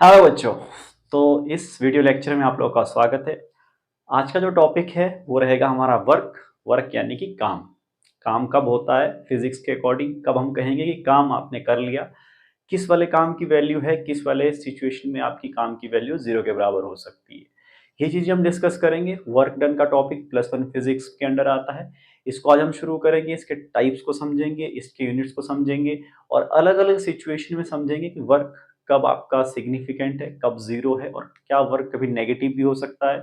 Hello बच्चों। तो इस वीडियो लेक्चर में आप लोगों का स्वागत है। आज का जो टॉपिक है वो रहेगा हमारा वर्क। वर्क यानी कि काम। काम कब होता है फिजिक्स के अकॉर्डिंग, कब हम कहेंगे कि काम आपने कर लिया, किस वाले काम की वैल्यू है, किस वाले सिचुएशन में आपकी काम की वैल्यू जीरो के बराबर हो सकती है, ये चीजें हम डिस्कस करेंगे। वर्क डन का टॉपिक +1 फिजिक्स के अंडर आता है। इसको आज हम शुरू करेंगे, इसके टाइप्स को समझेंगे, इसके यूनिट्स को समझेंगे और अलग अलग सिचुएशन में समझेंगे कि वर्क कब आपका सिग्निफिकेंट है, कब जीरो है और क्या वर्क कभी नेगेटिव भी हो सकता है।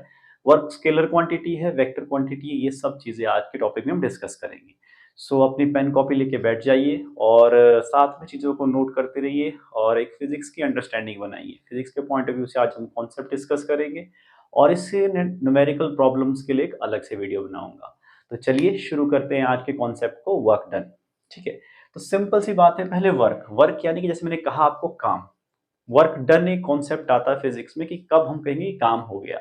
वर्क स्केलर क्वांटिटी है, वेक्टर क्वांटिटी है, ये सब चीजें आज के टॉपिक में हम डिस्कस करेंगे। सो अपनी पेन कॉपी लेके बैठ जाइए और साथ में चीज़ों को नोट करते रहिए और एक फिजिक्स की अंडरस्टैंडिंग बनाइए। फिजिक्स के पॉइंट ऑफ व्यू से आज हम कॉन्सेप्ट डिस्कस करेंगे और इससे न्यूमेरिकल प्रॉब्लम्स के लिए एक अलग से वीडियो बनाऊंगा। तो चलिए शुरू करते हैं आज के कॉन्सेप्ट को, वर्क डन। ठीक है, तो सिंपल सी बात है। पहले वर्क, वर्क यानी कि जैसे मैंने कहा आपको काम। वर्क डन एक कॉन्सेप्ट आता है फिजिक्स में कि कब हम कहेंगे कि काम हो गया।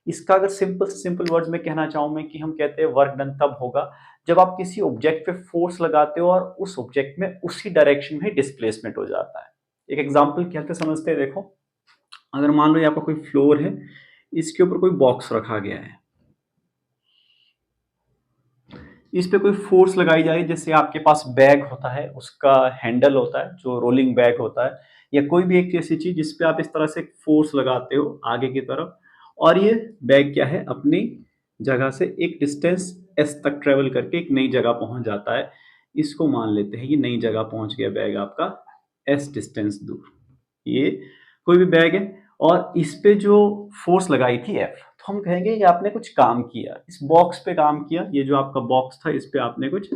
इसका अगर सिंपल सिंपल वर्ड्स में कहना चाहूं मैं कि हम कहते हैं वर्क डन तब होगा जब आप किसी ऑब्जेक्ट पे फोर्स लगाते हो और उस ऑब्जेक्ट में उसी डायरेक्शन में डिस्प्लेसमेंट हो जाता है। एक एग्जांपल क्या समझते हैं, देखो। अगर मान लो ये आपका कोई फ्लोर है, इसके ऊपर कोई बॉक्स रखा गया है, इस पे कोई फोर्स लगाई जाए, जैसे आपके पास बैग होता है, उसका हैंडल होता है जो रोलिंग बैग होता है, या कोई भी एक ऐसी चीज जिसपे आप इस तरह से फोर्स लगाते हो आगे की तरफ और ये बैग क्या है अपनी जगह से एक डिस्टेंस एस तक ट्रेवल करके एक नई जगह पहुंच जाता है। इसको मान लेते हैं कि नई जगह पहुंच गया बैग आपका एस डिस्टेंस दूर। ये कोई भी बैग है और इस पे जो फोर्स लगाई थी एफ, तो हम कहेंगे कि आपने कुछ काम किया, इस बॉक्स पे काम किया। ये जो आपका बॉक्स था इस पे आपने कुछ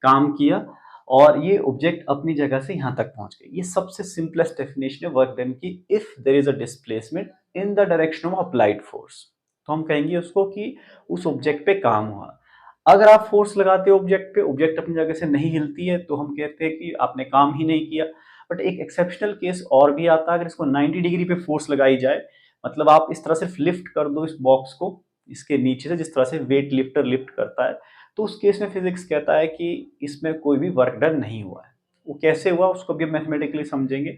काम किया और ये ऑब्जेक्ट अपनी जगह से यहां तक पहुंच गए। ये सबसे सिंपलेस्ट डेफिनेशन है वर्क डन की। If there is a displacement in the direction of applied force, तो हम कहेंगे उसको कि उस ऑब्जेक्ट पे काम हुआ। अगर आप फोर्स लगाते हो ऑब्जेक्ट पे, ऑब्जेक्ट अपनी जगह से नहीं हिलती है, तो हम कहते हैं कि आपने काम ही नहीं किया। बट एक एक्सेप्शनल केस और भी आता है, अगर इसको 90 डिग्री पे फोर्स लगाई जाए, मतलब आप इस तरह से लिफ्ट कर दो इस बॉक्स को इसके नीचे से, जिस तरह से वेट लिफ्टर लिफ्ट करता है, तो उस केस में फिजिक्स कहता है कि इसमें कोई भी वर्क डन नहीं हुआ है। वो कैसे हुआ उसको भी हम मैथमेटिकली समझेंगे।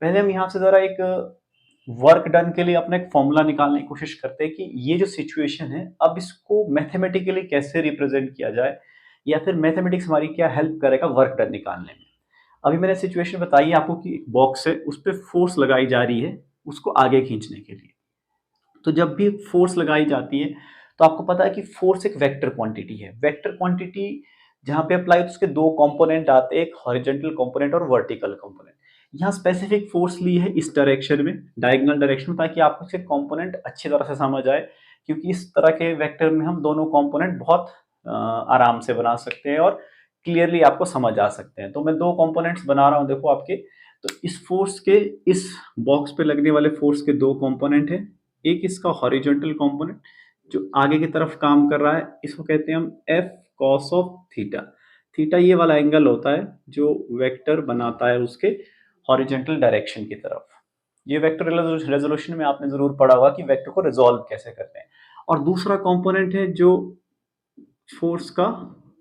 पहले हम यहाँ से जरा एक वर्क डन के लिए अपना एक फॉर्मूला निकालने की कोशिश करते हैं कि ये जो सिचुएशन है अब इसको मैथमेटिकली कैसे रिप्रेजेंट किया जाए, या फिर मैथमेटिक्स हमारी क्या हेल्प करेगा वर्क डन निकालने में। अभी मैंने सिचुएशन बताई आपको कि एक बॉक्स है, उस पर फोर्स लगाई जा रही है उसको आगे खींचने के लिए। तो जब भी फोर्स लगाई जाती है तो आपको पता है कि फोर्स एक वेक्टर क्वांटिटी है। वेक्टर क्वांटिटी जहां पे अप्लाई तो उसके दो कंपोनेंट आते हैं, एक हॉरिजॉन्टल कंपोनेंट और वर्टिकल कंपोनेंट। यहाँ स्पेसिफिक फोर्स ली है इस डायरेक्शन में, डायगोनल डायरेक्शन में, ताकि आपको इसके कंपोनेंट अच्छी तरह से समझ आए। क्योंकि इस तरह के वेक्टर में हम दोनों कंपोनेंट बहुत आराम से बना सकते हैं और क्लियरली आपको समझ आ सकते हैं। तो मैं दो कंपोनेंट्स बना रहा हूं, देखो आपके। तो इस फोर्स के, इस बॉक्स पे लगने वाले फोर्स के दो कंपोनेंट है। एक इसका हॉरिजॉन्टल कंपोनेंट जो आगे की तरफ काम कर रहा है, इसको कहते हैं हम F cos of theta. Theta ये वाला एंगल होता है जो वेक्टर बनाता है उसके हॉरिजॉन्टल डायरेक्शन की तरफ। ये वेक्टर रेजोल्यूशन में आपने जरूर पढ़ा होगा कि वेक्टर को रिजॉल्व कैसे करते हैं। और दूसरा कंपोनेंट है जो फोर्स का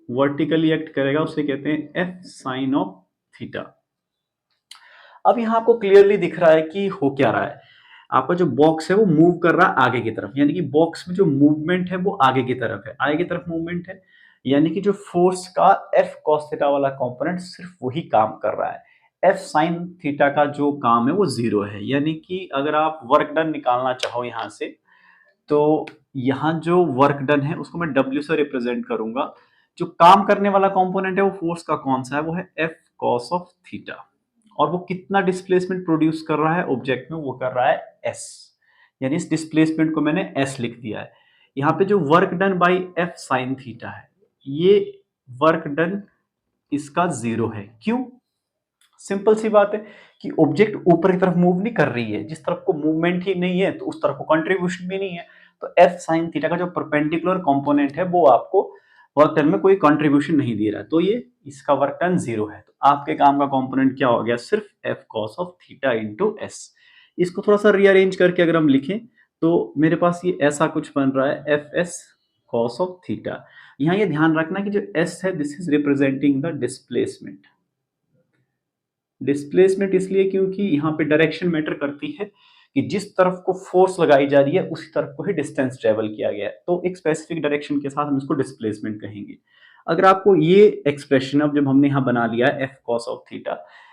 वर्टिकली एक्ट करेगा, उसे कहते हैं एफ साइन ऑफ थीटा। अब यहाँ आपको क्लियरली दिख रहा है कि हो क्या रहा है। आपका जो बॉक्स है वो मूव कर रहा है आगे की तरफ, यानी कि बॉक्स में जो मूवमेंट है वो आगे की तरफ है, आगे की तरफ मूवमेंट है। यानी कि जो फोर्स का एफ कॉस थीटा वाला कंपोनेंट सिर्फ वही काम कर रहा है। एफ साइन थीटा का जो काम है वो जीरो है। यानी कि अगर आप वर्क डन निकालना चाहो यहाँ से, तो यहाँ जो वर्क डन है उसको मैं W से रिप्रेजेंट करूंगा। जो काम करने वाला कंपोनेंट है वो फोर्स का कौन सा है, वो है एफ कॉस ऑफ थीटा। और वो कितना डिस्प्लेसमेंट प्रोड्यूस कर रहा है ऑब्जेक्ट में, वो कर रहा है एस। यानी इस डिस्प्लेसमेंट को मैंने एस लिख दिया है। यहाँ पे जो work done by F sine theta है, ये वर्क डन इसका जीरो है। क्यों? सिंपल सी बात है कि ऑब्जेक्ट ऊपर की तरफ मूव नहीं कर रही है, जिस तरफ को मूवमेंट ही नहीं है तो उस तरफ को कंट्रीब्यूशन भी नहीं है। तो एफ साइन थीटा का जो परपेंडिकुलर कंपोनेंट है वो आपको वर्क डन में कोई कंट्रीब्यूशन नहीं दे रहा है, तो ये इसका वर्क डन जीरो है। तो आपके काम का कंपोनेंट क्या हो गया, सिर्फ F cos of theta into S. इसको थोड़ा सा रीअरेंज करके अगर हम लिखें तो मेरे पास ये ऐसा कुछ बन रहा है, F S cos of theta. यहाँ ये ध्यान रखना कि जो एस है this is representing the displacement. Displacement इसलिए क्योंकि यहाँ पे डायरेक्शन मैटर करती है कि जिस तरफ को फोर्स लगाई जा रही है उसी तरफ को ही डिस्टेंस ट्रेवल किया गया है, तो एक स्पेसिफिक डायरेक्शन के साथ हम इसको डिस्प्लेसमेंट कहेंगे। अगर आपको ये एक्सप्रेशन अब जब हमने यहाँ बना लिया है F cos of theta,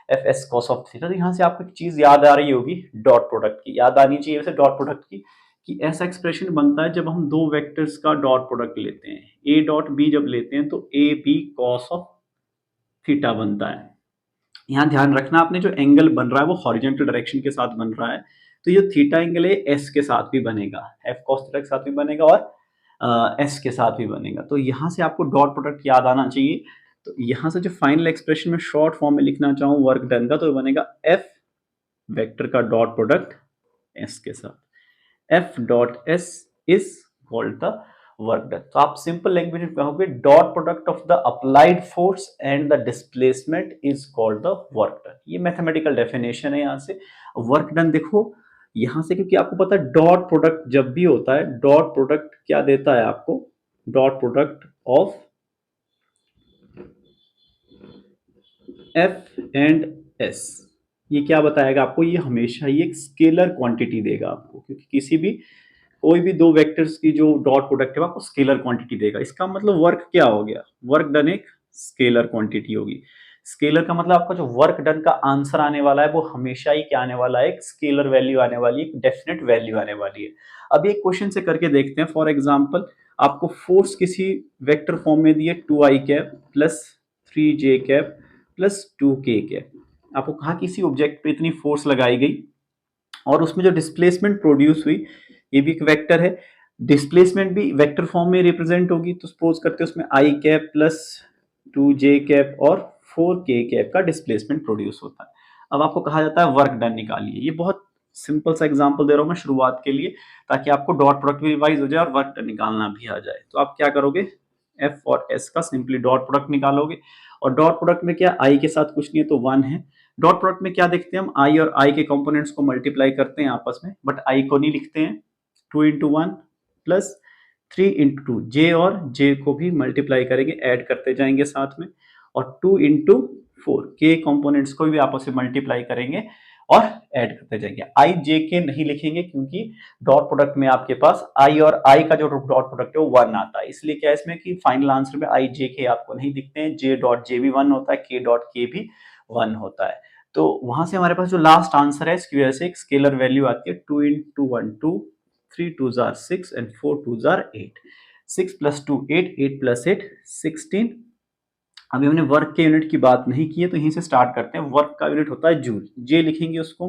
F S cos of theta, तो यहाँ से आपको एक चीज याद आ रही होगी डॉट प्रोडक्ट की, याद आनी चाहिए वैसे डॉट प्रोडक्ट की, कि ऐसा एक्सप्रेशन बनता है जब हम दो वेक्टर्स का डॉट प्रोडक्ट लेते हैं, ए डॉट बी जब लेते हैं तो A B cos of theta बनता है। यहाँ ध्यान रखना आपने जो एंगल बन रहा है वो हॉरिजॉन्टल डायरेक्शन के साथ बन रहा है, तो ये थीटा एंगल है एस के साथ भी बनेगा, एफ कॉस थीटा के साथ भी बनेगा और एस के साथ भी बनेगा। तो यहाँ से आपको डॉट प्रोडक्ट याद आना चाहिए। तो यहाँ से जो फाइनल एक्सप्रेशन में शॉर्ट फॉर्म में लिखना चाहूँ वर्क डन का, तो ये बनेगा एफ वेक्टर का डॉट प्रोडक्ट एस के साथ, F dot S is called the work done. तो आप सिंपल लैंग्वेज में कहोगे dot product of the applied force and the displacement is called the work done. ये मैथमेटिकल डेफिनेशन है। यहाँ से वर्क डन देखो यहां से, क्योंकि आपको पता है डॉट प्रोडक्ट जब भी होता है, डॉट प्रोडक्ट क्या देता है आपको, dot product of F and S, ये क्या बताएगा आपको, ये हमेशा ही एक स्केलर क्वांटिटी देगा आपको, क्योंकि किसी भी कोई भी दो वेक्टर्स की जो डॉट प्रोडक्ट है आपको स्केलर क्वांटिटी देगा। इसका मतलब वर्क क्या हो गया, वर्क डन एक स्केलर क्वांटिटी होगी। स्केलर का मतलब आपका जो वर्क डन का आंसर आने वाला है वो हमेशा ही क्या आने वाला है, एक स्केलर वैल्यू आने वाली है, एक डेफिनेट वैल्यू आने वाली है। अब एक क्वेश्चन से करके देखते हैं। फॉर एग्जांपल आपको फोर्स किसी वेक्टर फॉर्म में दिए 2i cap plus 3j cap plus 2k cap, आपको कहा किसी ऑब्जेक्ट पे इतनी फोर्स लगाई गई और उसमें जो डिस्प्लेसमेंट प्रोड्यूस हुई, ये भी एक वेक्टर है, डिस्प्लेसमेंट भी वेक्टर फॉर्म में रिप्रेजेंट होगी। तो सपोज करते हैं उसमें आई कैप प्लस 2j कैप और 4k कैप का डिस्प्लेसमेंट प्रोड्यूस होता है। अब आपको कहा जाता है वर्क डन निकालिए। ये बहुत सिंपल सा एग्जांपल दे रहा हूं मैं शुरुआत के लिए, ताकि आपको डॉट प्रोडक्ट भी रिवाइज हो जाए और वर्क डन निकालना भी आ जाए। तो आप क्या करोगे, एफ और एस का सिंपली डॉट प्रोडक्ट निकालोगे, और डॉट प्रोडक्ट में क्या आई के साथ कुछ नहीं है तो 1 है। डॉट प्रोडक्ट में क्या देखते हैं हम, आई और आई के कंपोनेंट्स को मल्टीप्लाई करते हैं आपस में, बट आई को नहीं लिखते हैं। 2 इंटू 1 प्लस 3 इंटू 2, जे और जे को भी मल्टीप्लाई करेंगे, ऐड करते जाएंगे साथ में, और 2 इंटू 4 के कंपोनेंट्स को भी आपस में मल्टीप्लाई करेंगे और ऐड करते जाएंगे। आई जे के नहीं लिखेंगे क्योंकि डॉट प्रोडक्ट में आपके पास आई और आई का जो डॉट प्रोडक्ट है वो 1 आता है, इसलिए क्या है इसमें कि फाइनल आंसर में आई जे के आपको नहीं दिखते हैं। जे डॉट जे भी 1 होता है, के डॉट के भी 1 होता है। तो वहां से हमारे पास जो लास्ट आंसर है इसकी वजह से एक स्केलर वैल्यू आती है 2 into 1 2, 3 2s are 6 and 4 2s are 8, 6 plus 2 8, 8 plus 8 16। अभी हमने वर्क के यूनिट की बात नहीं की है तो यहीं से स्टार्ट करते हैं। वर्क का यूनिट होता है जूल, जे लिखेंगे उसको।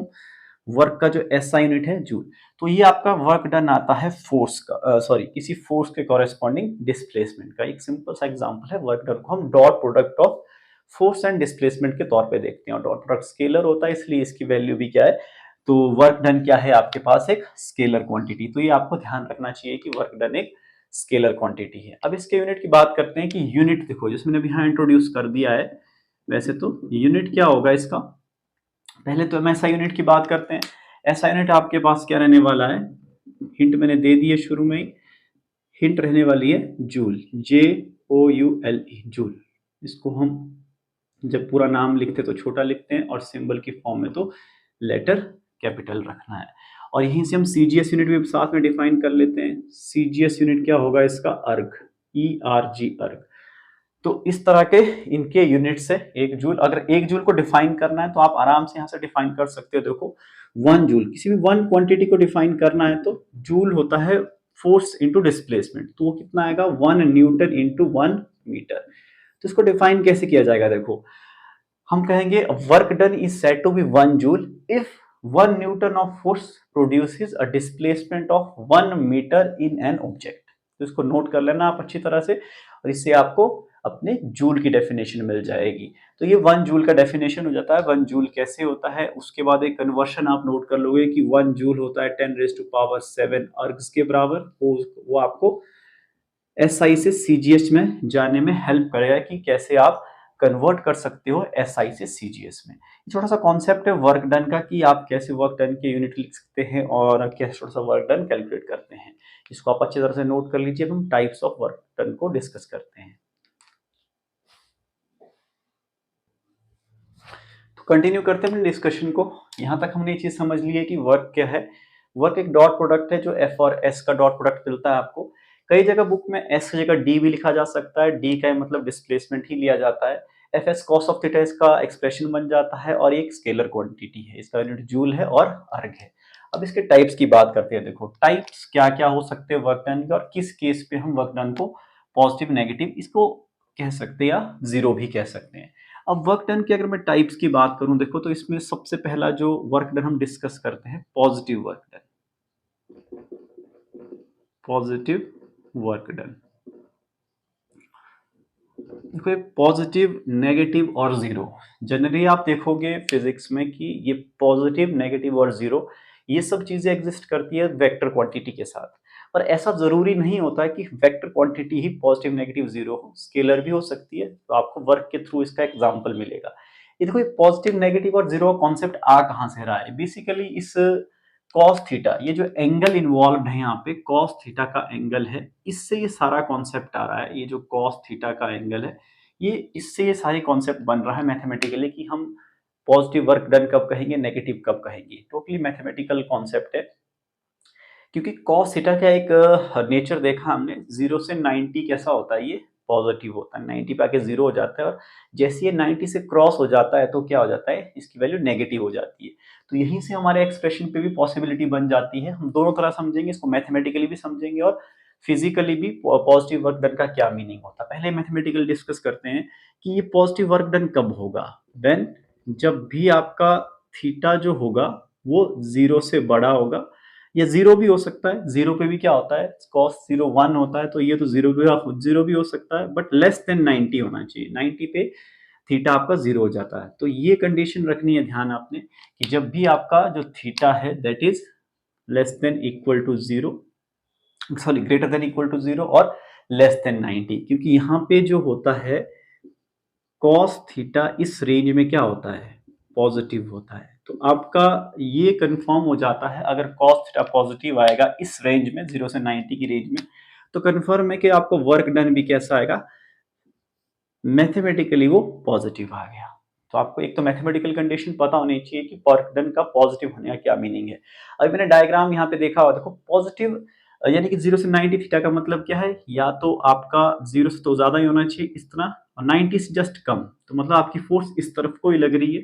वर्क का जो एसआई यूनिट है जूल। तो ये आपका वर्क डन आता है फोर्स का, सॉरी किसी फोर्स के कॉरेस्पॉन्डिंग डिस्प्लेसमेंट का। एक सिंपल सा एग्जांपल है। वर्क डन को हम dot product of force and displacement के तौर पे देखते हैं, और डॉट प्रोडक्ट स्केलर होता है इसलिए इसकी वैल्यू भी क्या है, तो वर्क डन क्या है आपके पास, एक स्केलर क्वांटिटी। तो ये आपको ध्यान रखना चाहिए कि वर्क डन एक स्केलर क्वांटिटी है। अब इसके यूनिट की बात करते हैं कि यूनिट देखो, जिसमें अभी यहाँ इंट्रोड्यूस कर दिया है। वैसे तो यूनिट क्या होगा इसका, पहले तो हम एसआई यूनिट की बात करते हैं। एसआई यूनिट आपके पास क्या रहने वाला है, हिंट मैंने दे दी है शुरू में ही, हिंट रहने वाली है जूल, JOULE जूल। इसको हम जब पूरा नाम लिखते तो छोटा लिखते हैं और सिंबल की फॉर्म में तो लेटर कैपिटल रखना है। और यहीं से हम सीजीएस यूनिट भी साथ में डिफाइन कर लेते हैं। सीजीएस यूनिट क्या होगा इसका, अर्ग, ERG अर्ग। तो इस तरह के इनके यूनिट्स है। एक जूल, अगर एक जूल को डिफाइन करना है तो आप आराम से यहां से डिफाइन कर सकते हो। देखो 1 जूल, किसी भी 1 क्वांटिटी को डिफाइन करना है तो जूल होता है फोर्स इंटू डिस्प्लेसमेंट, तो वो कितना आएगा 1 न्यूटन इंटू 1 मीटर। तो इसको डिफाइन कैसे किया जाएगा, देखो हम कहेंगे work done is said to be 1 joule if 1 newton of force produces a displacement of 1 metre in an object. तो इसको नोट कर लेना आप अच्छी तरह से, और इससे आपको अपने जूल की डेफिनेशन मिल जाएगी। तो ये 1 जूल का डेफिनेशन हो जाता है। 1 जूल कैसे होता है, उसके बाद एक कन्वर्शन आप नोट कर लोगे कि 1 जूल होता है 10⁻⁷ अर्ग्स के बराबर। वो आपको एसआई से सीजीएस में जाने में हेल्प करेगा कि कैसे आप कन्वर्ट कर सकते हो एसआई से सीजीएस में। छोटा सा कॉन्सेप्ट है वर्क डन का, कि आप कैसे वर्क डन के यूनिट लिख सकते हैं और कैसे छोटा सा वर्क डन कैलकुलेट करते हैं। इसको आप अच्छी तरह से नोट कर लीजिए। हम टाइप्स ऑफ वर्क डन को डिस्कस करते हैं। तो कंटिन्यू करते हैं डिस्कशन को। यहां तक हमने ये चीज समझ ली है कि वर्क क्या है, वर्क एक डॉट प्रोडक्ट है जो एफ और एस का डॉट प्रोडक्ट मिलता है आपको। कई जगह बुक में एस की जगह डी भी लिखा जा सकता है, डी का मतलब डिस्प्लेसमेंट ही लिया जाता है। F S cos of theta इसका एक्सप्रेशन बन जाता है और ये एक स्केलर क्वांटिटी है, इसका यूनिट जूल है और अर्ग है। अब इसके टाइप्स की बात करते हैं। देखो टाइप्स क्या क्या हो सकते हैं वर्क डन के, और किस केस पे हम वर्क डन को पॉजिटिव नेगेटिव इसको कह सकते हैं या जीरो भी कह सकते हैं। अब वर्क डन की अगर मैं टाइप्स की बात करूं, देखो तो इसमें सबसे पहला जो वर्क डन हम डिस्कस करते हैं positive work done. Positive work done देखो, पॉजिटिव नेगेटिव और जीरो, जनरली आप देखोगे फिजिक्स में कि ये पॉजिटिव नेगेटिव और जीरो ये सब चीजें एग्जिस्ट करती है वेक्टर क्वांटिटी के साथ। पर ऐसा जरूरी नहीं होता है कि वेक्टर क्वांटिटी ही पॉजिटिव नेगेटिव जीरो हो, स्केलर भी हो सकती है। तो आपको वर्क के थ्रू इसका एग्जांपल मिलेगा। ये देखो पॉजिटिव नेगेटिव और जीरो कॉन्सेप्ट आ कहां से रहा है, बेसिकली इस कॉस थीटा, ये जो एंगल इन्वॉल्व है यहाँ पे कॉस थीटा का एंगल है, इससे ये सारा कॉन्सेप्ट आ रहा है। ये जो कॉस थीटा का एंगल है, ये इससे ये सारी कॉन्सेप्ट बन रहा है मैथमेटिकली कि हम पॉजिटिव वर्क डन कब कहेंगे, नेगेटिव कब कहेंगे। टोटली मैथमेटिकल कॉन्सेप्ट है। क्योंकि कॉस थीटा का एक नेचर देखा हमने, 0 से 90 कैसा होता है, ये पॉजिटिव होता है, 90 पे आके 0 हो जाता है, और जैसे ये 90 से क्रॉस हो जाता है तो क्या हो जाता है, इसकी वैल्यू नेगेटिव हो जाती है। तो यहीं से हमारे एक्सप्रेशन पे भी पॉसिबिलिटी बन जाती है। हम दोनों तरह समझेंगे इसको, मैथमेटिकली भी समझेंगे और फिजिकली भी पॉजिटिव वर्क डन का क्या मीनिंग होता है। पहले मैथमेटिकल डिस्कस करते हैं कि ये पॉजिटिव वर्क डन कब होगा, व्हेन जब भी आपका थीटा जो होगा वो 0 से बड़ा होगा, या जीरो भी हो सकता है। जीरो पे भी क्या होता है, cos 0 1 होता है, तो ये तो जीरो भी हो सकता है, बट लेस देन 90 होना चाहिए। 90 पे थीटा आपका जीरो हो जाता है। तो ये कंडीशन रखनी है ध्यान आपने कि जब भी आपका जो थीटा है that is less than equal to zero, sorry greater than equal to zero और लेस देन 90, क्योंकि यहाँ पे जो होता है कॉस थीटा इस रेंज में क्या होता है, पॉजिटिव होता है। तो आपका ये कंफर्म हो जाता है अगर कॉस थीटा पॉजिटिव आएगा इस रेंज में 0 से 90 की रेंज में, तो कंफर्म है कि आपको वर्क डन भी कैसा आएगा, मैथमेटिकली वो पॉजिटिव आ गया। तो आपको एक तो मैथमेटिकल कंडीशन पता होनी चाहिए कि वर्क डन का पॉजिटिव होने का क्या मीनिंग है। अभी मैंने डायग्राम यहाँ पे देखा हुआ, देखो पॉजिटिव यानी कि 0 से 90 थीटा का मतलब क्या है, या तो आपका 0 से तो ज्यादा ही होना चाहिए इस तरह, और 90 से जस्ट कम, तो मतलब आपकी फोर्स इस तरफ को ही लग रही है।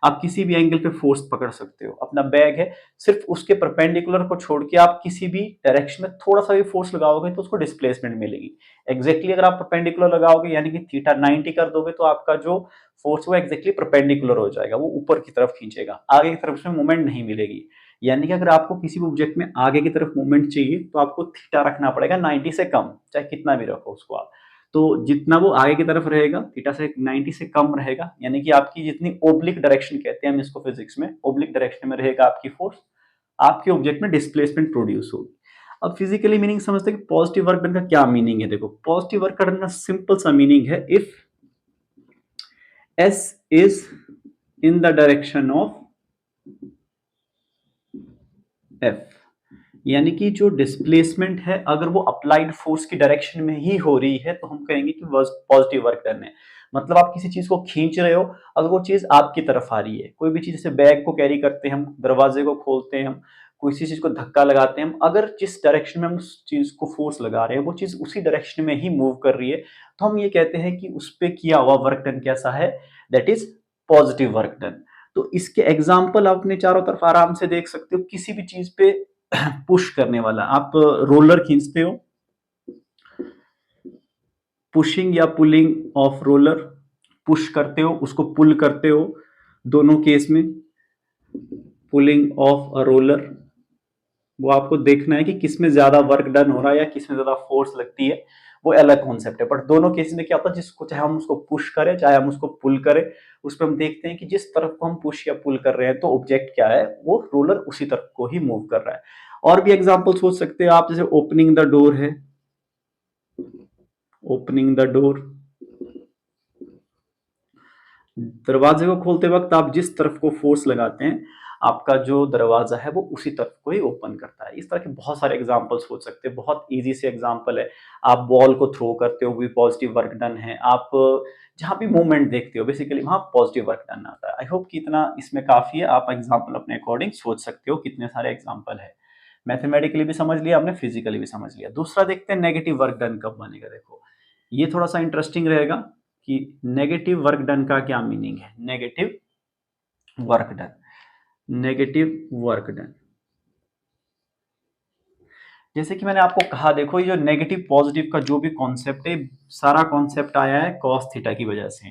आप किसी भी एंगल पे फोर्स पकड़ सकते हो। अपना बैग है, सिर्फ उसके परपेंडिकुलर को छोड़ के आप किसी भी डायरेक्शन में थोड़ा सा भी फोर्स लगाओगे तो उसको डिस्प्लेसमेंट मिलेगी। एग्जैक्टली अगर आप परपेंडिकुलर लगाओगे यानी कि थीटा 90 कर दोगे तो आपका जो फोर्स वो एग्जैक्टली परपेंडिकुलर हो जाएगा, वो ऊपर की तरफ खींचेगा, आगे की तरफ उसमें मूवमेंट नहीं मिलेगी। यानी कि अगर आपको किसी भी ऑब्जेक्ट में आगे की तरफ मूवमेंट चाहिए तो आपको थीटा रखना पड़ेगा 90 से कम, चाहे कितना भी रखो उसको आप। तो जितना वो आगे की तरफ रहेगा थीटा से 90 से कम रहेगा, यानी कि आपकी जितनी ओब्लिक डायरेक्शन कहते हैं हम इसको फिजिक्स में, ओब्लिक डायरेक्शन में रहेगा आपकी फोर्स, आपके ऑब्जेक्ट में डिस्प्लेसमेंट प्रोड्यूस होगी। अब फिजिकली मीनिंग समझते हैं कि पॉजिटिव वर्क डन का क्या मीनिंग है। देखो पॉजिटिव वर्क डन का सिंपल सा मीनिंग है, if S is in the direction of F, यानी कि जो डिस्प्लेसमेंट है अगर वो अप्लाइड फोर्स की डायरेक्शन में ही हो रही है तो हम कहेंगे कि पॉजिटिव वर्क डन है। मतलब आप किसी चीज को खींच रहे हो, अगर वो चीज आपकी तरफ आ रही है, कोई भी चीज, जैसे बैग को कैरी करते हैं हम, दरवाजे को खोलते हैं हम, किसी चीज को धक्का लगाते हैं हम, अगर जिस डायरेक्शन में हम उस चीज को फोर्स लगा रहे हैं वो चीज उसी डायरेक्शन में ही मूव कर रही है, तो हम ये कहते हैं कि उस पर किया हुआ वर्क डन कैसा है, that is positive work done. तो इसके एग्जाम्पल आप अपने चारों तरफ आराम से देख सकते हो। किसी भी चीज पे पुश करने वाला, आप रोलर खींचते हो, पुशिंग या पुलिंग ऑफ रोलर, पुश करते हो उसको पुल करते हो, दोनों केस में पुलिंग ऑफ अ रोलर, वो आपको देखना है कि किसमें ज्यादा वर्क डन हो रहा है या किसमें ज्यादा फोर्स लगती है, वो अलग कॉन्सेप्ट है। बट दोनों केस में क्या होता है, जिसको चाहे हम उसको पुश करें चाहे हम उसको पुल करें, उस पर हम देखते हैं कि जिस तरफ को हम पुश या पुल कर रहे हैं तो ऑब्जेक्ट क्या है, वो रोलर उसी तरफ को ही मूव कर रहा है। और भी एग्जांपल सोच सकते हैं आप, जैसे ओपनिंग द डोर है, ओपनिंग द डोर, दरवाजे को खोलते वक्त आप जिस तरफ को फोर्स लगाते हैं आपका जो दरवाजा है वो उसी तरफ को ही ओपन करता है। इस तरह के बहुत सारे एग्जांपल्स हो सकते हैं, बहुत इजी से एग्जांपल है। आप बॉल को थ्रो करते हो भी पॉजिटिव वर्क डन है, आप जहां भी मूवमेंट देखते हो बेसिकली वहां पॉजिटिव वर्क डन आता है। आई होप कि इतना इसमें काफी है, आप एग्जांपल अपने अकॉर्डिंग सोच सकते हो, कितने सारे एग्जांपल है। मैथमेटिकली भी समझ लिया आपने, फिजिकली भी समझ लिया। दूसरा देखते हैं नेगेटिव वर्क डन कब बनेगा। देखो ये थोड़ा सा इंटरेस्टिंग रहेगा कि नेगेटिव वर्क डन का क्या मीनिंग है। Negative work done, negative work done, जैसे कि मैंने आपको कहा, देखो ये जो नेगेटिव पॉजिटिव का जो भी कॉन्सेप्ट है, सारा कॉन्सेप्ट आया है कॉस थीटा की वजह से,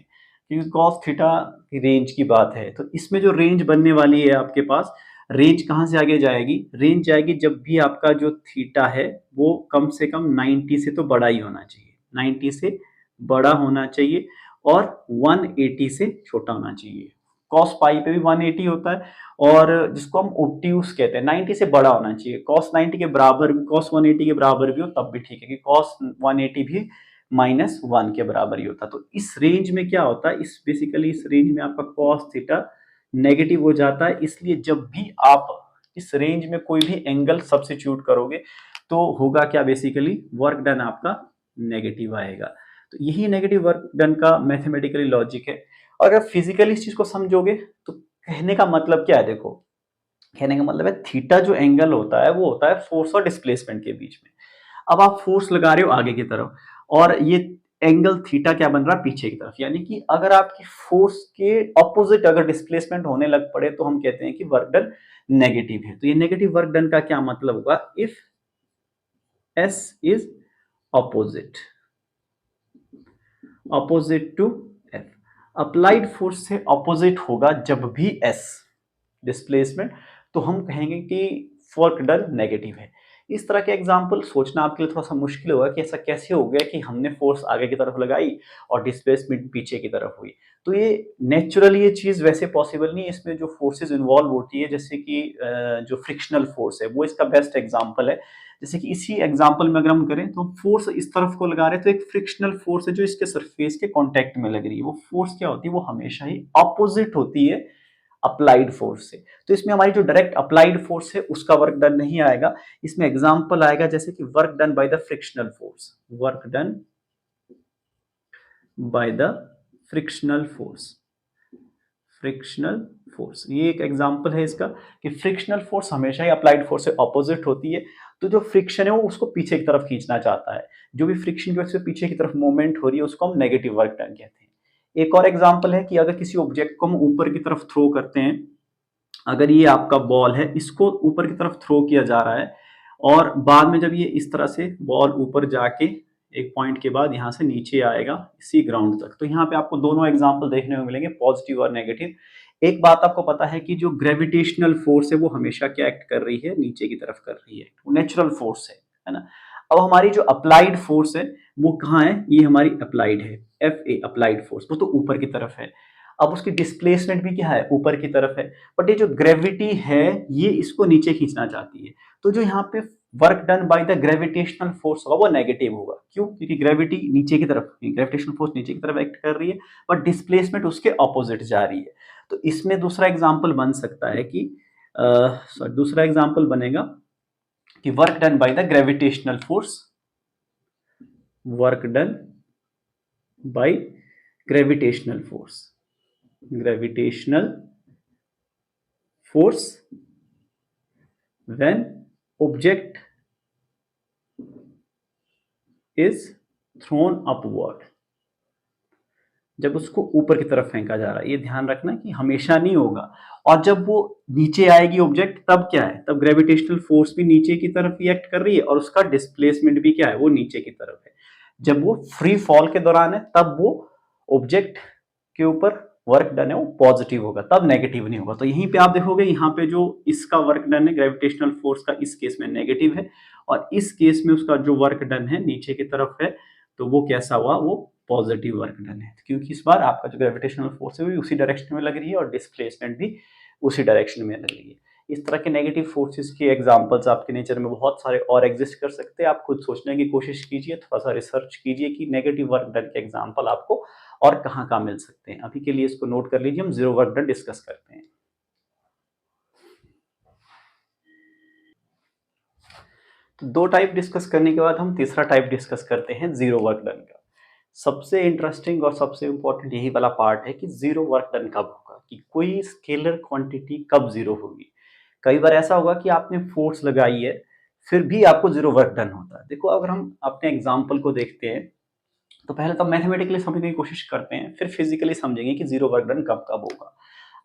क्योंकि कॉस थीटा की रेंज की बात है। तो इसमें जो रेंज बनने वाली है आपके पास, रेंज कहाँ से आगे जाएगी, रेंज जाएगी जब भी आपका जो थीटा है वो कम से कम 90 से तो बड़ा ही होना चाहिए, 90 से बड़ा होना चाहिए और 180 से छोटा होना चाहिए। कॉस पाई पे भी 180 होता है, और जिसको हम ओब्ट्यूस कहते हैं, 90 से बड़ा होना चाहिए। कॉस 90 के बराबर भी, कॉस 180 के बराबर भी हो तब भी ठीक है, कि कॉस 180 भी -1 के बराबर ही होता है। तो इस रेंज में क्या होता है, इस बेसिकली इस रेंज में आपका कॉस थीटा नेगेटिव हो जाता है। इसलिए जब भी आप इस रेंज में कोई भी एंगल सब्स्टिट्यूट करोगे तो होगा क्या, बेसिकली वर्क डन आपका नेगेटिव आएगा। तो यही नेगेटिव वर्क डन का मैथमेटिकली लॉजिक है। और अगर फिजिकली इस चीज को समझोगे तो कहने का मतलब क्या है, देखो कहने का मतलब है थीटा जो एंगल होता है वो होता है फोर्स और डिस्प्लेसमेंट के बीच में। अब आप फोर्स लगा रहे हो आगे की तरफ, और ये एंगल थीटा क्या बन रहा है, पीछे की तरफ। यानी कि अगर आपकी फोर्स के ऑपोजिट अगर डिस्प्लेसमेंट होने लग पड़े तो हम कहते हैं कि वर्क डन नेगेटिव है। तो ये नेगेटिव वर्क डन का क्या मतलब होगा, if S is opposite, opposite to F. Applied force से ऑपोजिट होगा जब भी एस डिस्प्लेसमेंट, तो हम कहेंगे कि वर्क डन नेगेटिव है। इस तरह के एग्जाम्पल सोचना आपके लिए थोड़ा सा मुश्किल होगा कि ऐसा कैसे हो गया कि हमने फोर्स आगे की तरफ लगाई और डिस्प्लेसमेंट पीछे की तरफ हुई। तो ये नेचुरली ये चीज वैसे पॉसिबल नहीं है। इसमें जो फोर्सेस इन्वॉल्व होती है, जैसे कि जो फ्रिक्शनल फोर्स है वो इसका बेस्ट एग्जाम्पल है। जैसे कि इसी एग्जाम्पल में अगर हम करें तो फोर्स इस तरफ को लगा रहे हैं, तो एक फ्रिक्शनल फोर्स है जो इसके सरफेस के कांटेक्ट में लग रही है। वो फोर्स क्या होती है, वो हमेशा ही ऑपोजिट होती है अप्लाइड फोर्स से। तो इसमें हमारी जो डायरेक्ट अप्लाइड फोर्स है उसका वर्क डन नहीं आएगा। इसमें एग्जांपल आएगा जैसे कि work done by the frictional force, work done by the frictional force, frictional force ये एक एग्जांपल है इसका, कि फ्रिक्शनल फोर्स हमेशा ही अप्लाइड फोर्स से ऑपोजिट होती है। तो जो फ्रिक्शन है वो उसको पीछे की तरफ खींचना चाहता है। जो भी फ्रिक्शन जो है पीछे की तरफ मूवमेंट हो रही है उसको हम नेगेटिव वर्क डन कहते हैं। एक और एग्जांपल है कि अगर किसी ऑब्जेक्ट को हम ऊपर की तरफ थ्रो करते हैं, अगर ये आपका बॉल है, इसको ऊपर की तरफ थ्रो किया जा रहा है, और बाद में जब ये इस तरह से बॉल ऊपर जाके एक पॉइंट के बाद यहाँ से नीचे आएगा इसी ग्राउंड तक, तो यहाँ पे आपको दोनों एग्जांपल देखने को मिलेंगे, पॉजिटिव और नेगेटिव। एक बात आपको पता है कि जो ग्रेविटेशनल फोर्स है वो हमेशा क्या एक्ट कर रही है, नीचे की तरफ कर रही है, वो नेचुरल फोर्स है ना। अब हमारी जो अप्लाइड फोर्स है वो कहाँ है, ये हमारी अप्लाइड है, एफ ए अप्लाइड फोर्स, वो तो ऊपर की तरफ है। अब उसकी डिस्प्लेसमेंट भी क्या है, ऊपर की तरफ है। बट ये जो ग्रेविटी है ये इसको नीचे खींचना चाहती है। तो जो यहाँ पे work done by the gravitational force होगा वो नेगेटिव होगा। क्यों, क्योंकि ग्रेविटी नीचे की तरफ, ग्रेविटेशनल फोर्स नीचे की तरफ एक्ट कर रही है, बट डिस्प्लेसमेंट उसके ऑपोजिट जा रही है। तो इसमें दूसरा एग्जाम्पल बन सकता है कि दूसरा एग्जाम्पल बनेगा कि work done by the gravitational force, work done by gravitational force, gravitational force when object is thrown upward, जब उसको ऊपर की तरफ फेंका जा रहा है। ये ध्यान रखना कि हमेशा नहीं होगा। और जब वो नीचे आएगी ऑब्जेक्ट तब क्या है, तब ग्रेविटेशनल फोर्स भी नीचे की तरफ ही एक्ट कर रही है और उसका डिस्प्लेसमेंट भी क्या है, वो नीचे की तरफ है। जब वो फ्री फॉल के दौरान है तब वो ऑब्जेक्ट के ऊपर वर्क डन है वो पॉजिटिव होगा, तब नेगेटिव नहीं होगा। तो यहीं पे आप देखोगे यहाँ पे जो इसका वर्क डन है ग्रेविटेशनल फोर्स का, इस केस में नेगेटिव है, और इस केस में उसका जो वर्क डन है नीचे की तरफ है, तो वो कैसा हुआ, वो पॉजिटिव वर्क डन है। क्योंकि इस बार आपका जो ग्रेविटेशनल फोर्स है वो उसी डायरेक्शन में लग रही है और डिस्प्लेसमेंट भी उसी डायरेक्शन में लग रही है। इस तरह के नेगेटिव फोर्सेस के एग्जांपल्स आपके नेचर में बहुत सारे और एग्जिस्ट कर सकते हैं। आप खुद सोचने की कोशिश कीजिए, थोड़ा सा रिसर्च कीजिए कि नेगेटिव वर्क डन के एग्जांपल आपको और कहाँ मिल सकते हैं। अभी के लिए इसको नोट कर लीजिए, हम जीरो वर्क डन डिस्कस करते हैं। तो दो टाइप डिस्कस करने के बाद हम तीसरा टाइप डिस्कस करते हैं, जीरो वर्क डन का। सबसे इंटरेस्टिंग और सबसे इंपॉर्टेंट यही वाला पार्ट है कि जीरो वर्क डन कब होगा, कि कोई स्केलर क्वांटिटी कब जीरो होगी। कई बार ऐसा होगा कि आपने फोर्स लगाई है, फिर भी आपको जीरो वर्क डन होता है। देखो अगर हम अपने एग्जाम्पल को देखते हैं, तो पहले तो मैथमेटिकली समझने की कोशिश करते हैं, फिर फिजिकली समझेंगे कि जीरो वर्क डन कब कब होगा।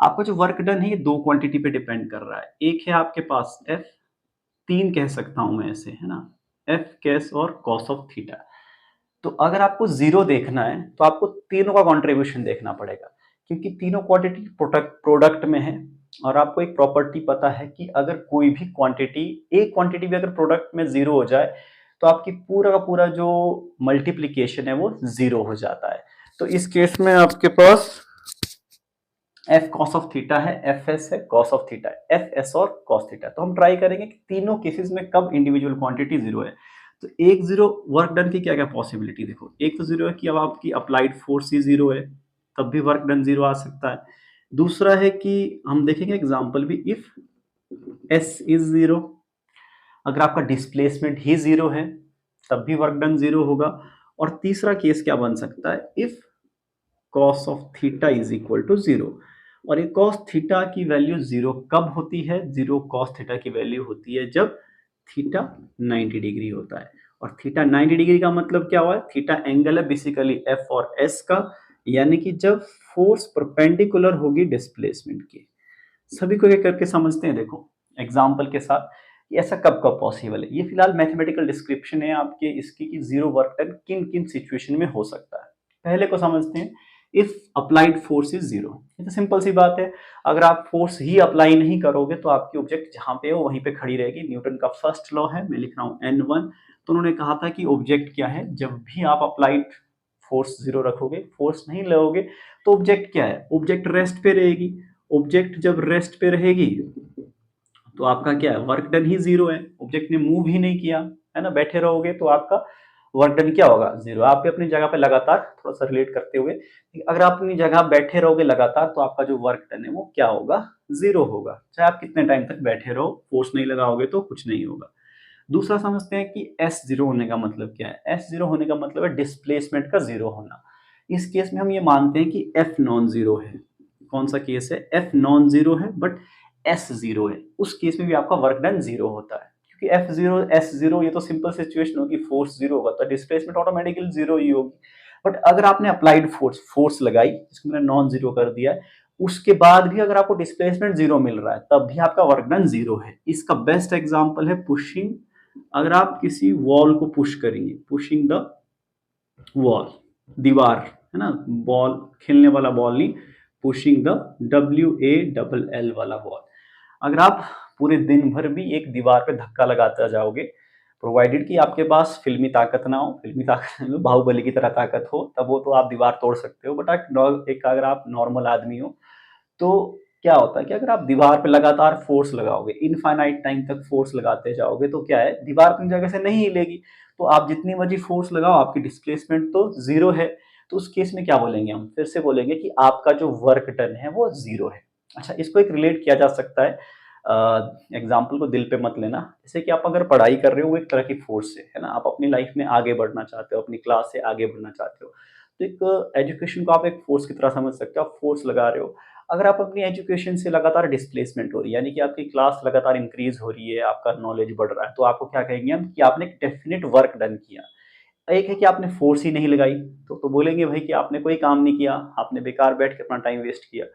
आपका जो वर्क डन है ये दो क्वांटिटी पे डिपेंड कर रहा है। एक है आपके पास एफ, तीन कह सकता हूं मैं ऐसे, है ना, एफ कैस और कॉस ऑफ थीटा। तो अगर आपको जीरो देखना है तो आपको तीनों का कंट्रीब्यूशन देखना पड़ेगा, क्योंकि तीनों क्वांटिटी प्रोडक्ट प्रोडक्ट में है। और आपको एक प्रॉपर्टी पता है कि अगर कोई भी क्वांटिटी, एक क्वांटिटी भी अगर प्रोडक्ट में जीरो हो जाए तो आपकी पूरा का पूरा जो मल्टीप्लीकेशन है वो जीरो हो जाता है। तो इस केस में आपके पास एफ कॉस ऑफ थीटा है, एफ एस है, कॉस ऑफ थीटा है, एफ एस और कॉस थीटा। तो हम ट्राई करेंगे कि तीनों केसेस में कब इंडिविजुअल क्वांटिटी जीरो है। तो एक जीरो वर्क डन की क्या क्या पॉसिबिलिटी देखो। एक तो जीरो है कि अब आपकी अप्लाइड फोर्स ही जीरो है, तब भी वर्क डन जीरो आ सकता है। दूसरा है कि हम देखेंगे एग्जांपल भी, इफ एस इज जीरो, अगर आपका डिस्प्लेसमेंट ही जीरो है तब भी वर्क डन जीरो होगा। और तीसरा केस क्या बन सकता है, if cos of theta is equal to zero. और ये cos थीटा की वैल्यू जीरो कब होती है, जीरो cos थीटा की वैल्यू होती है जब थीटा 90 डिग्री होता है। और थीटा 90 डिग्री का मतलब क्या हुआ है, थीटा एंगल है बेसिकली एफ और एस का, यानी कि जब फोर्स परपेंडिकुलर होगी डिस्प्लेसमेंट के। सभी को एक करके समझते हैं देखो एग्जाम्पल के साथ, ये ऐसा कब कब पॉसिबल है। ये फिलहाल मैथमेटिकल डिस्क्रिप्शन है आपके इसकी कि जीरो वर्क डन किन किन सिचुएशन में हो सकता है। पहले को समझते हैं, if applied force is zero. ये तो सिंपल सी बात है, अगर आप फोर्स ही अप्लाई नहीं करोगे तो आपकी ऑब्जेक्ट जहां पे हो वहीं पे खड़ी रहेगी। न्यूटन का फर्स्ट लॉ है, मैं लिख रहा हूं N1। तो उन्होंने कहा था कि ऑब्जेक्ट क्या है, जब भी आप अप्लाइड फोर्स जीरो रखोगे, फोर्स नहीं लोगे, तो ऑब्जेक्ट क्या है, ऑब्जेक्ट रेस्ट पे रहेगी। ऑब्जेक्ट जब रेस्ट पे रहेगी तो आपका क्या है, वर्क डन ही जीरो है, ऑब्जेक्ट ने मूव ही नहीं किया, है ना, बैठे रहोगे तो आपका वर्क डन क्या होगा, जीरो। आप भी अपनी जगह पे लगातार, थोड़ा सा रिलेट करते हुए, अगर आप अपनी जगह बैठे रहोगे लगातार तो आपका जो वर्क डन है वो क्या होगा, जीरो होगा, चाहे आप कितने टाइम तक बैठे रहो, फोर्स नहीं लगाओगे तो कुछ नहीं होगा। दूसरा समझते हैं कि एस जीरो होने का मतलब क्या है। एस जीरो होने का मतलब है डिस्प्लेसमेंट का जीरो होना। इस केस में हम ये मानते हैं कि एफ नॉन जीरो है। कौन सा केस है, एफ नॉन जीरो है बट एस जीरो है, उस केस में भी आपका वर्क डन जीरो होता है। क्योंकि एफ जीरो एस जीरो ये तो सिंपल सिचुएशन होगी, फोर्स जीरो होगा तो डिस्प्लेसमेंट ऑटोमेटिकली जीरो ही होगी। बट अगर आपने अप्लाइड फोर्स लगाई, जिसको मैंने नॉन जीरो कर दिया है, उसके बाद भी अगर आपको डिस्प्लेसमेंट जीरो मिल रहा है तब भी आपका वर्क डन जीरो है। इसका बेस्ट एग्जांपल है पुशिंग। अगर आप किसी वॉल को पुश करेंगे, पुशिंग द वॉल, दीवार, है ना, बॉल खेलने वाला बॉल नहीं, पुशिंग द WALL वाला बॉल। अगर आप पूरे दिन भर भी एक दीवार पे धक्का लगाते जाओगे, प्रोवाइडेड कि आपके पास फिल्मी ताकत ना हो, फिल्मी ताकत बाहुबली की तरह ताकत हो, तब वो तो आप दीवार तोड़ सकते हो। बट एक अगर आप नॉर्मल आदमी हो तो क्या होता है कि अगर आप दीवार पे लगातार फोर्स लगाओगे, इनफाइनाइट टाइम तक फोर्स लगाते जाओगे, तो क्या है, दीवार अपनी जगह से नहीं हिलेगी। तो आप जितनी मर्जी फोर्स लगाओ, आपकी डिस्प्लेसमेंट तो जीरो है। तो उस केस में क्या बोलेंगे, हम फिर से बोलेंगे कि आपका जो वर्क डन है वो जीरो है। अच्छा, इसको एक रिलेट किया जा सकता है, एग्जाम्पल को दिल पे मत लेना। जैसे कि आप अगर पढ़ाई कर रहे हो, वो एक तरह की फोर्स है ना, आप अपनी लाइफ में आगे बढ़ना चाहते हो, अपनी क्लास से आगे बढ़ना चाहते हो, तो एक एजुकेशन को आप एक फोर्स की तरह समझ सकते हो, आप फोर्स लगा रहे हो। अगर आप अपनी एजुकेशन से लगातार डिस्प्लेसमेंट हो रही है, यानी कि आपकी क्लास लगातार इंक्रीज हो रही है, आपका नॉलेज बढ़ रहा है, तो आपको क्या कहेंगे हम, कि आपने एक डेफिनेट वर्क डन किया। एक है कि आपने फोर्स ही नहीं लगाई, तो बोलेंगे भाई कि आपने कोई काम नहीं किया, आपने बेकार बैठ के अपना टाइम वेस्ट किया।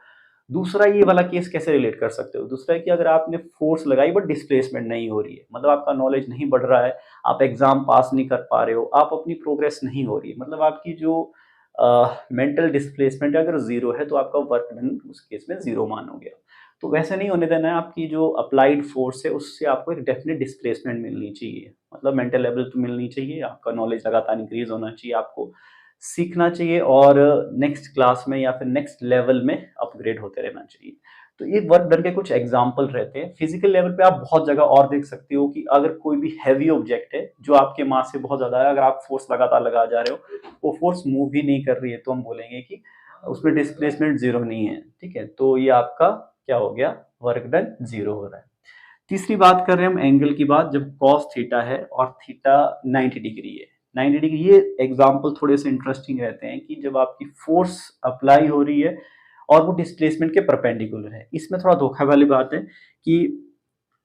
दूसरा ये वाला केस कैसे रिलेट कर सकते हो, दूसरा है कि अगर आपने फोर्स लगाई बट डिस्प्लेसमेंट नहीं हो रही है, मतलब आपका नॉलेज नहीं बढ़ रहा है, आप एग्जाम पास नहीं कर पा रहे हो, आप अपनी प्रोग्रेस नहीं हो रही है, मतलब आपकी जो मेंटल डिस्प्लेसमेंट अगर जीरो है तो आपका वर्क डन उस केस में जीरो मानोगे। तो वैसे नहीं होने देना है, आपकी जो अप्लाइड फोर्स है उससे आपको एक डेफिनेट डिस्प्लेसमेंट मिलनी चाहिए, मतलब मेंटल लेवल तो मिलनी चाहिए, आपका नॉलेज लगातार इंक्रीज होना चाहिए, आपको सीखना चाहिए और नेक्स्ट क्लास में या फिर नेक्स्ट लेवल में अपग्रेड होते रहना चाहिए। तो ये वर्क डन के कुछ एग्जाम्पल रहते हैं। फिजिकल लेवल पे आप बहुत जगह और देख सकते हो कि अगर कोई भी हैवी ऑब्जेक्ट है जो आपके मास से बहुत ज्यादा है, अगर आप फोर्स लगातार लगा जा रहे हो, वो फोर्स मूव ही नहीं कर रही है, तो हम बोलेंगे कि उसमें डिस्प्लेसमेंट जीरो नहीं है। ठीक है, तो ये आपका क्या हो गया, वर्क डन जीरो हो रहा है। तीसरी बात कर रहे हैं हम एंगल की बात, जब कॉस थीटा है और थीटा 90 डिग्री है। 90 डिग्री, ये एग्जाम्पल थोड़े से इंटरेस्टिंग रहते हैं कि जब आपकी फोर्स अप्लाई हो रही है और वो डिस्प्लेसमेंट के परपेंडिकुलर है। इसमें थोड़ा धोखा वाली बात है कि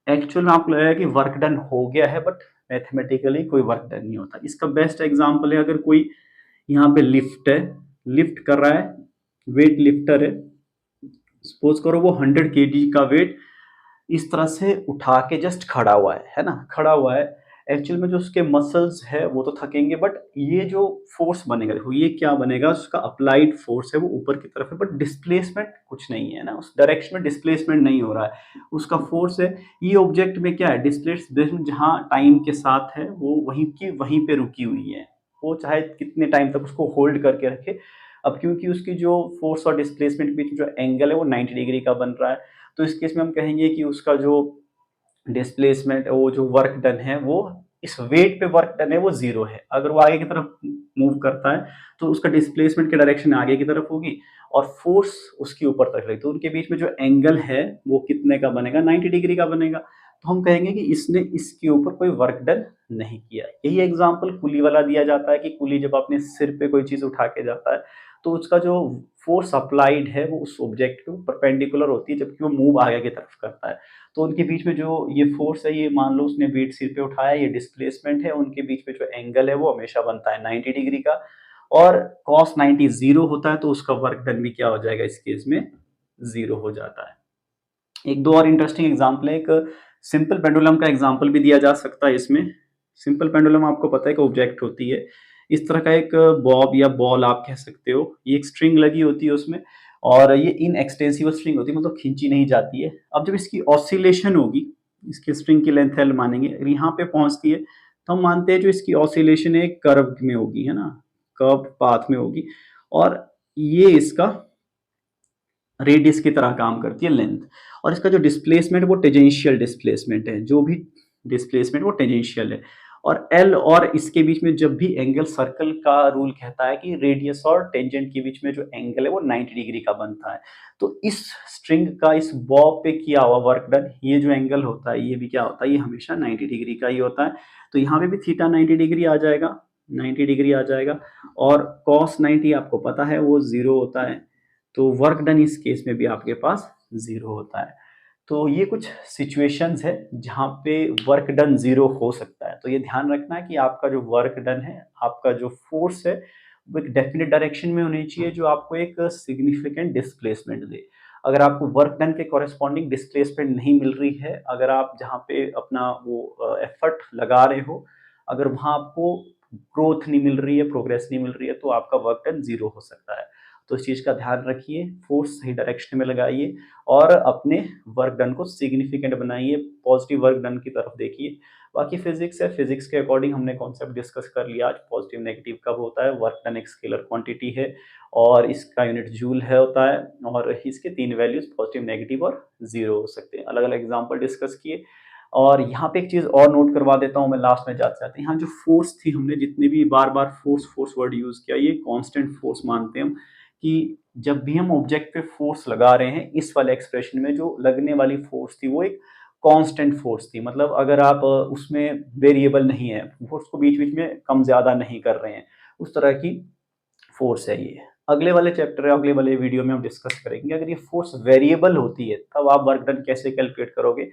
एक्चुअल में आपको लगेगा कि वर्क डन हो गया है, बट मैथमेटिकली कोई वर्क डन नहीं होता। इसका बेस्ट एग्जांपल है, अगर कोई यहाँ पे लिफ्ट है, लिफ्ट कर रहा है, वेट लिफ्टर है, सपोज करो वो 100 kg का वेट इस तरह से उठा के जस्ट खड़ा हुआ है ना, खड़ा हुआ है। एक्चुअल में जो उसके मसल्स है वो तो थकेंगे, बट ये जो फोर्स बनेगा, देखो ये क्या बनेगा, उसका अप्लाइड फोर्स है वो ऊपर की तरफ है, बट डिस्प्लेसमेंट कुछ नहीं है ना, उस डायरेक्शन में डिस्प्लेसमेंट नहीं हो रहा है, उसका फोर्स है। ये ऑब्जेक्ट में क्या है, डिस्प्लेसमेंट जहाँ टाइम के साथ है वो वहीं की वहीं पे रुकी हुई है, वो चाहे कितने टाइम तक उसको होल्ड करके रखे। अब क्योंकि उसकी जो फोर्स और डिस्प्लेसमेंट के बीच जो एंगल है वो 90 डिग्री का बन रहा है, तो इस केस में हम कहेंगे कि उसका जो डिस्प्लेसमेंट, वो जो वर्क डन है वो इस वेट पे वर्क डन है वो जीरो है। अगर वो आगे की तरफ मूव करता है तो उसका डिस्प्लेसमेंट की डायरेक्शन आगे की तरफ होगी और फोर्स उसके ऊपर तक लगेगी, तो उनके बीच में जो एंगल है वो कितने का बनेगा, 90 डिग्री का बनेगा। तो हम कहेंगे कि इसने इसके ऊपर कोई वर्क डन नहीं किया। यही एग्जांपल कुली वाला दिया जाता है कि कुली जब अपने सिर पे कोई चीज उठा के जाता है तो उसका जो फोर्स अप्लाइड है वो उस ऑब्जेक्ट के परपेंडिकुलर होती है, जबकि वो मूव आगे की तरफ करता है। तो उनके बीच में जो ये फोर्स है, ये मान लो उसने वेट सिर पे उठाया, ये डिस्प्लेसमेंट है, उनके बीच में जो एंगल है वो हमेशा बनता है 90 डिग्री का, और cos 90 जीरो होता है, तो उसका वर्क डन भी क्या हो जाएगा, इस केस में जीरो हो जाता है। एक दो और इंटरेस्टिंग एग्जाम्पल है, एक सिंपल पेंडुलम का एग्जाम्पल भी दिया जा सकता है इसमें। सिंपल पेंडुलम आपको पता है कि ऑब्जेक्ट होती है इस तरह का, एक बॉब या बॉल आप कह सकते हो, ये एक स्ट्रिंग लगी होती है उसमें, और ये इन एक्सटेंसिबल स्ट्रिंग होती है, मतलब खींची नहीं जाती है। अब जब इसकी ऑसिलेशन होगी, इसकी स्ट्रिंग की लेंथ एल मानेंगे, अगर यहाँ पे पहुंचती है तो हम मानते हैं जो इसकी ऑसिलेशन है कर्व में होगी, है ना, कर्व पाथ में होगी, और ये इसका रेडियस की तरह काम करती है लेंथ, और इसका जो डिस्प्लेसमेंट वो टेंजेंशियल डिस्प्लेसमेंट है, जो भी डिस्प्लेसमेंट वो टेंजेंशियल है। और एल और इसके बीच में जब भी एंगल, सर्कल का रूल कहता है कि रेडियस और टेंजेंट के बीच में जो एंगल है वो 90 डिग्री का बनता है। तो इस स्ट्रिंग का इस बॉब पे किया हुआ वर्क डन, ये जो एंगल होता है ये भी क्या होता है, ये हमेशा 90 डिग्री का ही होता है। तो यहाँ पे भी थीटा 90 डिग्री आ जाएगा, 90 डिग्री आ जाएगा, और cos 90 आपको पता है वो जीरो होता है, तो वर्क डन इस केस में भी आपके पास जीरो होता है। तो ये कुछ सिचुएशंस है जहाँ पे वर्क डन जीरो हो सकता है। तो ये ध्यान रखना है कि आपका जो वर्क डन है, आपका जो फोर्स है, वो एक डेफिनेट डायरेक्शन में होनी चाहिए जो आपको एक सिग्निफिकेंट डिस्प्लेसमेंट दे। अगर आपको वर्क डन के कॉरेस्पॉन्डिंग डिस्प्लेसमेंट नहीं मिल रही है, अगर आप जहाँ पे अपना वो एफर्ट लगा रहे हो, अगर वहाँ आपको ग्रोथ नहीं मिल रही है, प्रोग्रेस नहीं मिल रही है, तो आपका वर्क डन जीरो हो सकता है। तो इस चीज़ का ध्यान रखिए, फोर्स सही डायरेक्शन में लगाइए और अपने वर्क डन को सिग्निफिकेंट बनाइए, पॉजिटिव वर्क डन की तरफ देखिए। बाकी फिजिक्स है, फिजिक्स के अकॉर्डिंग हमने कॉन्सेप्ट डिस्कस कर लिया आज, पॉजिटिव नेगेटिव कब होता है, वर्क डन एक स्केलर क्वांटिटी है और इसका यूनिट जूल है होता है, और इसके तीन वैल्यूज पॉजिटिव, नेगेटिव और जीरो हो सकते हैं। अलग अलग एग्जाम्पल डिस्कस किए। और यहाँ पे एक चीज और नोट करवा देता हूँ मैं लास्ट में जाते जाते, यहाँ जो फोर्स थी, हमने जितने भी बार बार फोर्स फोर्स वर्ड यूज किया, ये कांस्टेंट फोर्स मानते हैं हम, कि जब भी हम ऑब्जेक्ट पे फोर्स लगा रहे हैं, इस वाले एक्सप्रेशन में जो लगने वाली फोर्स थी वो एक कांस्टेंट फोर्स थी, मतलब अगर आप उसमें वेरिएबल नहीं है, फोर्स को बीच बीच में कम ज्यादा नहीं कर रहे हैं, उस तरह की फोर्स है ये। अगले वाले चैप्टर है, अगले वाले वीडियो में हम डिस्कस करेंगे, अगर ये फोर्स वेरिएबल होती है तब आप वर्क डन कैसे कैलकुलेट करोगे,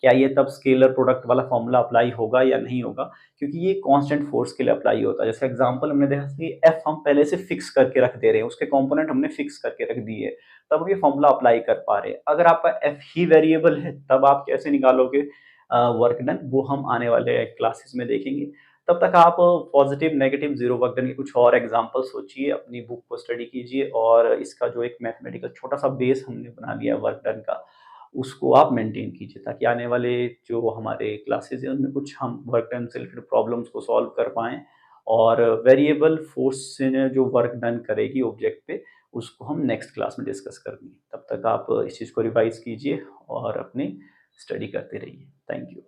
क्या ये तब स्केलर प्रोडक्ट वाला फॉर्मूला अप्लाई होगा या नहीं होगा, क्योंकि ये कांस्टेंट फोर्स के लिए अप्लाई होता है। जैसे एग्जांपल हमने देखा कि एफ हम पहले से फिक्स करके रख दे रहे हैं, उसके कंपोनेंट हमने फिक्स करके रख दिए, तब हम ये फॉर्मूला अप्लाई कर पा रहे हैं। अगर आपका एफ ही वेरिएबल है तब आप कैसे निकालोगे वर्क डन, वो हम आने वाले क्लासेस में देखेंगे। तब तक आप positive, negative, zero work done के कुछ और एग्जांपल सोचिए, अपनी बुक को स्टडी कीजिए, और इसका जो एक मैथमेटिकल छोटा सा बेस हमने बना लिया वर्क डन का, उसको आप मेंटेन कीजिए, ताकि आने वाले जो हमारे क्लासेस हैं उनमें कुछ हम वर्क डन से रिलेटेड प्रॉब्लम्स को सॉल्व कर पाएँ, और वेरिएबल फोर्स से जो वर्क डन करेगी ऑब्जेक्ट पे, उसको हम नेक्स्ट क्लास में डिस्कस करेंगे। तब तक आप इस चीज़ को रिवाइज कीजिए और अपनी स्टडी करते रहिए। Thank you.